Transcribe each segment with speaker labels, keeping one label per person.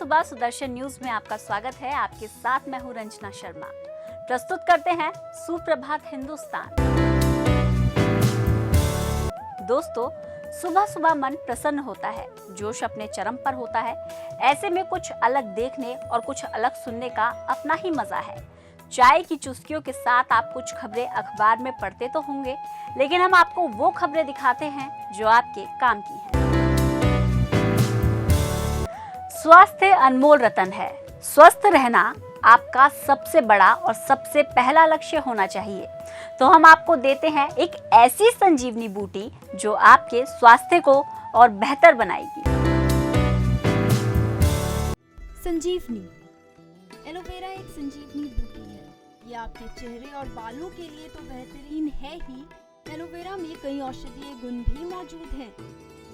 Speaker 1: सुबह सुदर्शन न्यूज में आपका स्वागत है। आपके साथ मैं हूं रंजना शर्मा। प्रस्तुत करते हैं सुप्रभात हिंदुस्तान। दोस्तों, सुबह सुबह मन प्रसन्न होता है, जोश अपने चरम पर होता है। ऐसे में कुछ अलग देखने और कुछ अलग सुनने का अपना ही मजा है। चाय की चुस्कियों के साथ आप कुछ खबरें अखबार में पढ़ते तो होंगे, लेकिन हम आपको वो खबरें दिखाते हैं जो आपके काम की हैं। स्वास्थ्य अनमोल रतन है। स्वस्थ रहना आपका सबसे बड़ा और सबसे पहला लक्ष्य होना चाहिए। तो हम आपको देते हैं एक ऐसी संजीवनी बूटी जो आपके स्वास्थ्य को और बेहतर बनाएगी।
Speaker 2: संजीवनी एलोवेरा एक संजीवनी बूटी है। ये आपके चेहरे और बालों के लिए तो बेहतरीन है ही, एलोवेरा में कई औषधीय गुण भी मौजूद हैं।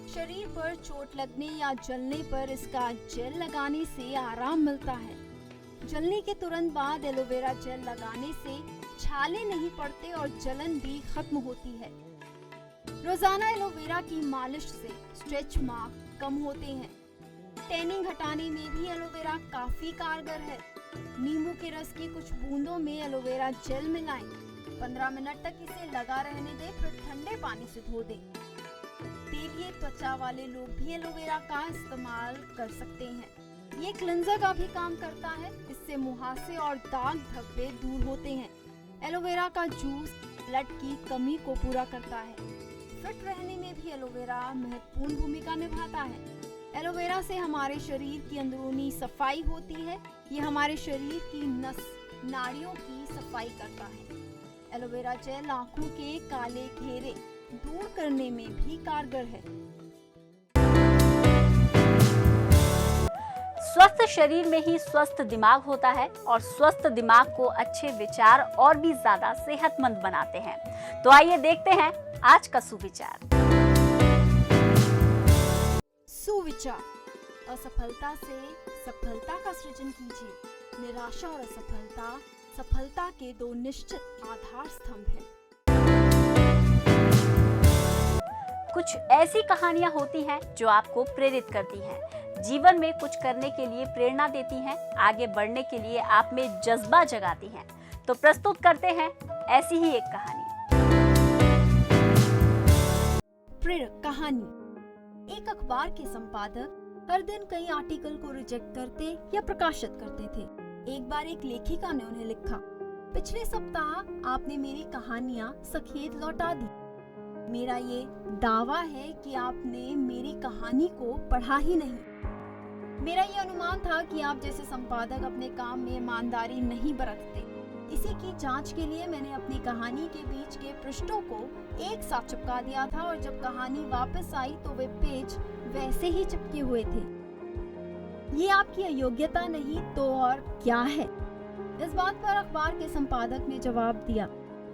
Speaker 2: शरीर पर चोट लगने या जलने पर इसका जेल लगाने से आराम मिलता है। जलने के तुरंत बाद एलोवेरा जेल लगाने से छाले नहीं पड़ते और जलन भी खत्म होती है। रोजाना एलोवेरा की मालिश से स्ट्रेच मार्क कम होते हैं। टैनिंग हटाने में भी एलोवेरा काफी कारगर है। नींबू के रस की कुछ बूंदों में एलोवेरा जेल मिलाएं। 15 मिनट तक इसे लगा रहने दें, फिर ठंडे पानी से धो दें। तेलीय त्वचा वाले लोग भी एलोवेरा का इस्तेमाल कर सकते हैं। ये क्लिंजर का भी काम करता है। इससे मुहासे और दाग धब्बे दूर होते हैं। एलोवेरा का जूस ब्लड की कमी को पूरा करता है। फिट रहने में भी एलोवेरा महत्वपूर्ण भूमिका निभाता है। एलोवेरा से हमारे शरीर की अंदरूनी सफाई होती है। ये हमारे शरीर की नस नाड़ियों की सफाई करता है। एलोवेरा जेल आंखों के काले घेरे दूर करने में भी कारगर है।
Speaker 1: स्वस्थ शरीर में ही स्वस्थ दिमाग होता है और स्वस्थ दिमाग को अच्छे विचार और भी ज्यादा सेहतमंद बनाते हैं। तो आइए देखते हैं आज का सुविचार।
Speaker 2: सुविचार: असफलता से सफलता का सृजन कीजिए। निराशा और असफलता सफलता के दो निश्चित आधार स्तंभ हैं।
Speaker 1: कुछ ऐसी कहानियां होती हैं जो आपको प्रेरित करती हैं, जीवन में कुछ करने के लिए प्रेरणा देती हैं, आगे बढ़ने के लिए आप में जज्बा जगाती हैं। तो प्रस्तुत करते हैं ऐसी ही एक कहानी।
Speaker 2: प्रेरक कहानी। एक अखबार के संपादक हर दिन कई आर्टिकल को रिजेक्ट करते या प्रकाशित करते थे। एक बार एक लेखिका ने उन्हें लिखा, पिछले सप्ताह आपने मेरी कहानियां सखेत लौटा दी। मेरा ये दावा है कि आपने मेरी कहानी को पढ़ा ही नहीं। मेरा ये अनुमान था कि आप जैसे संपादक अपने काम में ईमानदारी नहीं बरतते। इसी की जांच के लिए मैंने अपनी कहानी के बीच के पृष्ठों को एक साथ चिपका दिया था और जब कहानी वापस आई तो वे पेज वैसे ही चिपके हुए थे। ये आपकी अयोग्यता नहीं तो और क्या है? इस बात पर अखबार के संपादक ने जवाब दिया,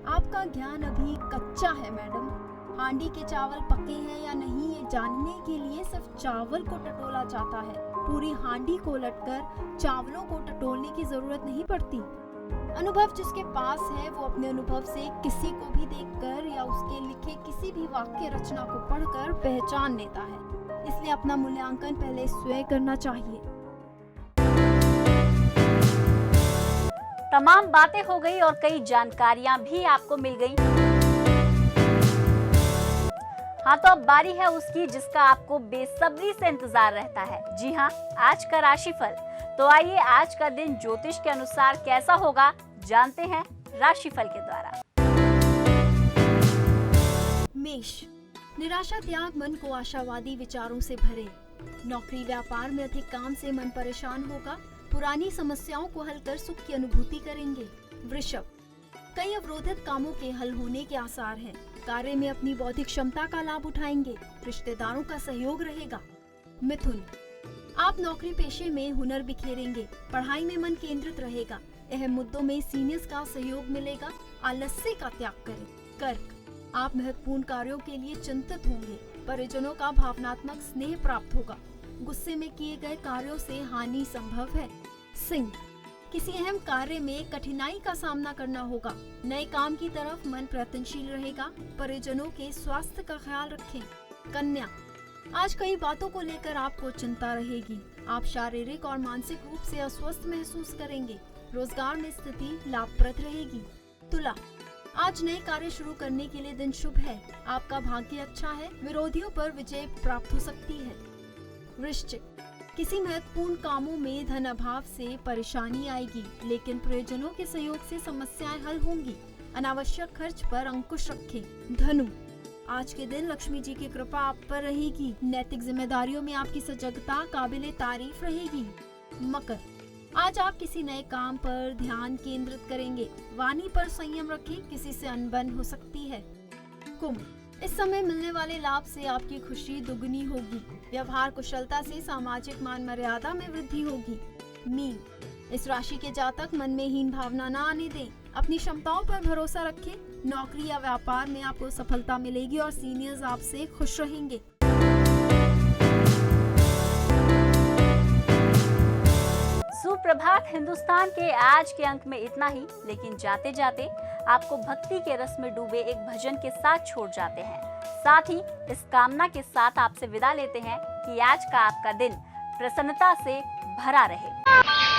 Speaker 2: आपका ज्ञान अभी कच्चा है मैडम। हांडी के चावल पके हैं या नहीं ये जानने के लिए सिर्फ चावल को टटोला जाता है। पूरी हांडी को उलटकर चावलों को टटोलने की जरूरत नहीं पड़ती। अनुभव जिसके पास है वो अपने अनुभव से किसी को भी देखकर या उसके लिखे किसी भी वाक्य रचना को पढ़कर पहचान लेता है। इसलिए अपना मूल्यांकन पहले स्वयं करना चाहिए।
Speaker 1: तमाम बातें हो गई और कई जानकारियां भी आपको मिल गई। हाँ, तो अब बारी है उसकी जिसका आपको बेसब्री से इंतजार रहता है। जी हाँ, आज का राशिफल। तो आइए आज का दिन ज्योतिष के अनुसार कैसा होगा जानते हैं राशिफल के द्वारा।
Speaker 2: मेष, निराशा त्याग मन को आशावादी विचारों से भरे। नौकरी व्यापार में अधिक काम से मन परेशान होगा। पुरानी समस्याओं को हल कर सुख की अनुभूति करेंगे। वृषभ, कई अवरोधित कामों के हल होने के आसार हैं। कार्य में अपनी बौद्धिक क्षमता का लाभ उठाएंगे। रिश्तेदारों का सहयोग रहेगा। मिथुन, आप नौकरी पेशे में हुनर बिखेरेंगे। पढ़ाई में मन केंद्रित रहेगा। अहम मुद्दों में सीनियर्स का सहयोग मिलेगा। आलस्य का त्याग करें। कर्क, आप महत्वपूर्ण कार्यों के लिए चिंतित होंगे। परिजनों का भावनात्मक स्नेह प्राप्त होगा। गुस्से में किए गए कार्यों से हानि संभव है। सिंह, किसी अहम कार्य में कठिनाई का सामना करना होगा। नए काम की तरफ मन प्रयत्नशील रहेगा। परिजनों के स्वास्थ्य का ख्याल रखें। कन्या, आज कई बातों को लेकर आपको चिंता रहेगी। आप शारीरिक और मानसिक रूप से अस्वस्थ महसूस करेंगे। रोजगार में स्थिति लाभप्रद रहेगी। तुला, आज नए कार्य शुरू करने के लिए दिन शुभ है। आपका भाग्य अच्छा है। विरोधियों पर विजय प्राप्त हो सकती है। वृश्चिक, किसी महत्वपूर्ण कामों में धन अभाव से परेशानी आएगी, लेकिन प्रियजनों के सहयोग से समस्याएं हल होंगी। अनावश्यक खर्च पर अंकुश रखें। धनु, आज के दिन लक्ष्मी जी की कृपा आप पर रहेगी। नैतिक जिम्मेदारियों में आपकी सजगता काबिले तारीफ रहेगी। मकर, आज आप किसी नए काम पर ध्यान केंद्रित करेंगे। वाणी पर संयम रखें, किसी से अनबन हो सकती है। कुंभ, इस समय मिलने वाले लाभ से आपकी खुशी दुगनी होगी। व्यवहार कुशलता से सामाजिक मान मर्यादा में वृद्धि होगी। मीन, इस राशि के जातक मन में हीन भावना न आने दें। अपनी क्षमताओं पर भरोसा रखें। नौकरी या व्यापार में आपको सफलता मिलेगी और सीनियर्स आपसे खुश रहेंगे।
Speaker 1: सुप्रभात हिंदुस्तान के आज के अंक में इतना ही, लेकिन जाते जाते आपको भक्ति के रस में डूबे एक भजन के साथ छोड़ जाते हैं। साथ ही इस कामना के साथ आपसे विदा लेते हैं कि आज का आपका दिन प्रसन्नता से भरा रहे।